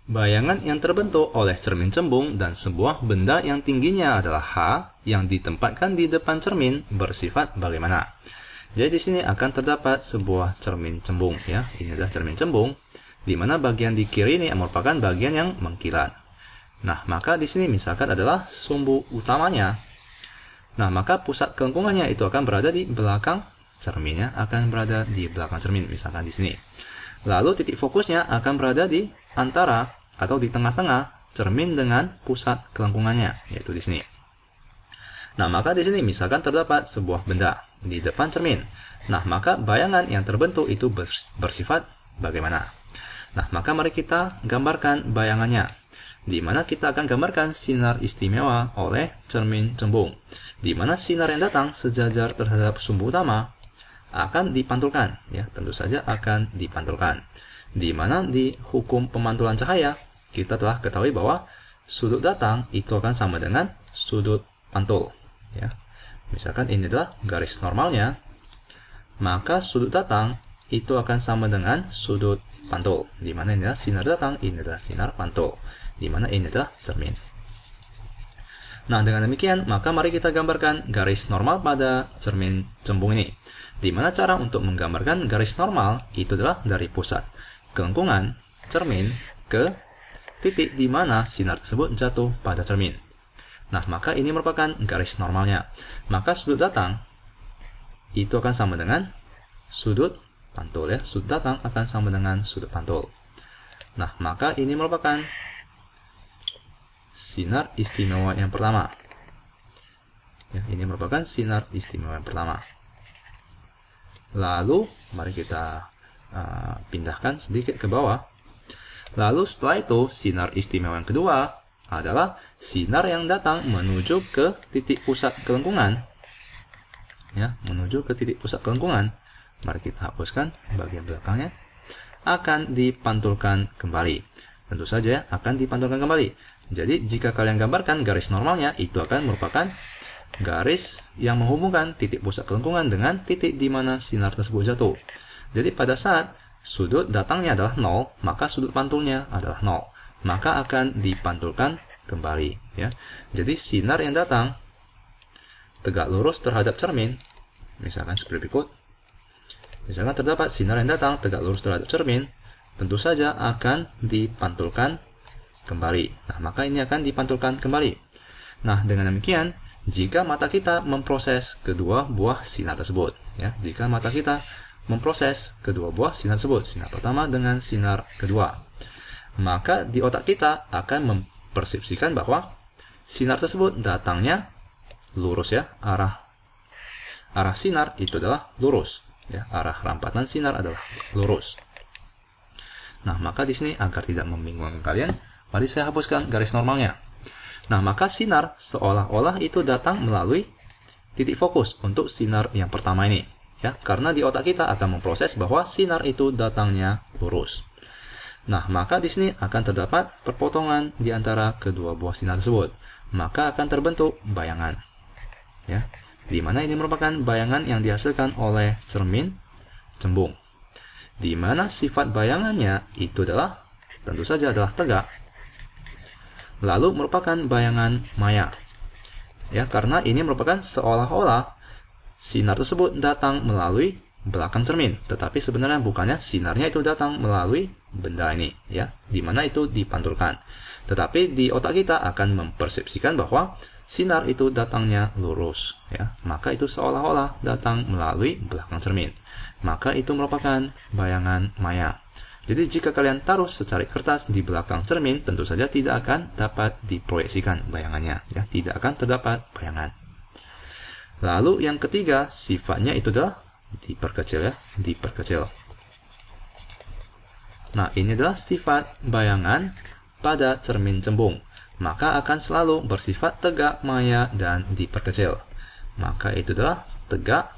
Bayangan yang terbentuk oleh cermin cembung dan sebuah benda yang tingginya adalah H yang ditempatkan di depan cermin bersifat bagaimana? Jadi di sini akan terdapat sebuah cermin cembung ya. Ini adalah cermin cembung di mana bagian di kiri ini merupakan bagian yang mengkilat. Nah, maka di sini misalkan adalah sumbu utamanya. Nah, maka pusat kelengkungannya itu akan berada di belakang cerminnya, akan berada di belakang cermin misalkan di sini. Lalu titik fokusnya akan berada di antara atau di tengah-tengah cermin dengan pusat kelengkungannya, yaitu di sini. Nah, maka di sini misalkan terdapat sebuah benda di depan cermin. Nah, maka bayangan yang terbentuk itu bersifat bagaimana? Nah, maka mari kita gambarkan bayangannya. Di mana kita akan gambarkan sinar istimewa oleh cermin cembung. Di mana sinar yang datang sejajar terhadap sumbu utama akan dipantulkan, ya, tentu saja akan dipantulkan. Di mana di hukum pemantulan cahaya kita telah ketahui bahwa sudut datang itu akan sama dengan sudut pantul, ya. Misalkan ini adalah garis normalnya, maka sudut datang itu akan sama dengan sudut pantul. Di mana ini adalah sinar datang, ini adalah sinar pantul. Di mana ini adalah cermin. Nah, dengan demikian, maka mari kita gambarkan garis normal pada cermin cembung ini. Di mana cara untuk menggambarkan garis normal itu adalah dari pusat kelengkungan cermin ke titik di mana sinar tersebut jatuh pada cermin. Nah, maka ini merupakan garis normalnya. Maka sudut datang itu akan sama dengan sudut pantul, ya. Sudut datang akan sama dengan sudut pantul. Nah, maka ini merupakan sinar istimewa yang pertama. Ya, ini merupakan sinar istimewa yang pertama. Lalu, mari kita pindahkan sedikit ke bawah. Lalu setelah itu, sinar istimewa yang kedua adalah sinar yang datang menuju ke titik pusat kelengkungan. Ya, menuju ke titik pusat kelengkungan. Mari kita hapuskan bagian belakangnya. Akan dipantulkan kembali. Tentu saja akan dipantulkan kembali. Jadi, jika kalian gambarkan garis normalnya, itu akan merupakan garis yang menghubungkan titik pusat kelengkungan dengan titik di mana sinar tersebut jatuh. Jadi pada saat sudut datangnya adalah 0, maka sudut pantulnya adalah 0. Maka akan dipantulkan kembali, ya. Jadi sinar yang datang tegak lurus terhadap cermin, misalkan seperti berikut. Misalkan terdapat sinar yang datang tegak lurus terhadap cermin, tentu saja akan dipantulkan kembali. Nah, maka ini akan dipantulkan kembali. Nah, dengan demikian, jika mata kita memproses kedua buah sinar tersebut, ya, jika mata kita memproses kedua buah sinar tersebut, sinar pertama dengan sinar kedua, maka di otak kita akan mempersepsikan bahwa sinar tersebut datangnya lurus, ya, arah sinar itu adalah lurus, ya, arah rampatan sinar adalah lurus. Nah, maka di sini agar tidak membingungkan kalian, mari saya hapuskan garis normalnya. Nah, maka sinar seolah-olah itu datang melalui titik fokus untuk sinar yang pertama ini, ya, karena di otak kita akan memproses bahwa sinar itu datangnya lurus. Nah, maka di sini akan terdapat perpotongan di antara kedua buah sinar tersebut, maka akan terbentuk bayangan, ya, di mana ini merupakan bayangan yang dihasilkan oleh cermin cembung, di mana sifat bayangannya itu adalah tentu saja adalah tegak. Lalu merupakan bayangan maya, ya, karena ini merupakan seolah-olah sinar tersebut datang melalui belakang cermin, tetapi sebenarnya bukannya, sinarnya itu datang melalui benda ini, ya, di mana itu dipantulkan. Tetapi di otak kita akan mempersepsikan bahwa sinar itu datangnya lurus, ya, maka itu seolah-olah datang melalui belakang cermin, maka itu merupakan bayangan maya. Jadi jika kalian taruh secari kertas di belakang cermin, tentu saja tidak akan dapat diproyeksikan bayangannya, ya, tidak akan terdapat bayangan. Lalu yang ketiga, sifatnya itu adalah diperkecil, ya, diperkecil. Nah, ini adalah sifat bayangan pada cermin cembung, maka akan selalu bersifat tegak, maya, dan diperkecil. Maka itu adalah tegak,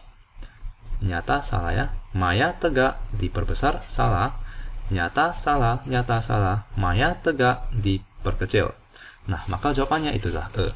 nyata, salah, ya, maya, tegak, diperbesar, salah, nyata, salah, maya, tegak, diperkecil. Nah, maka jawabannya itu adalah E.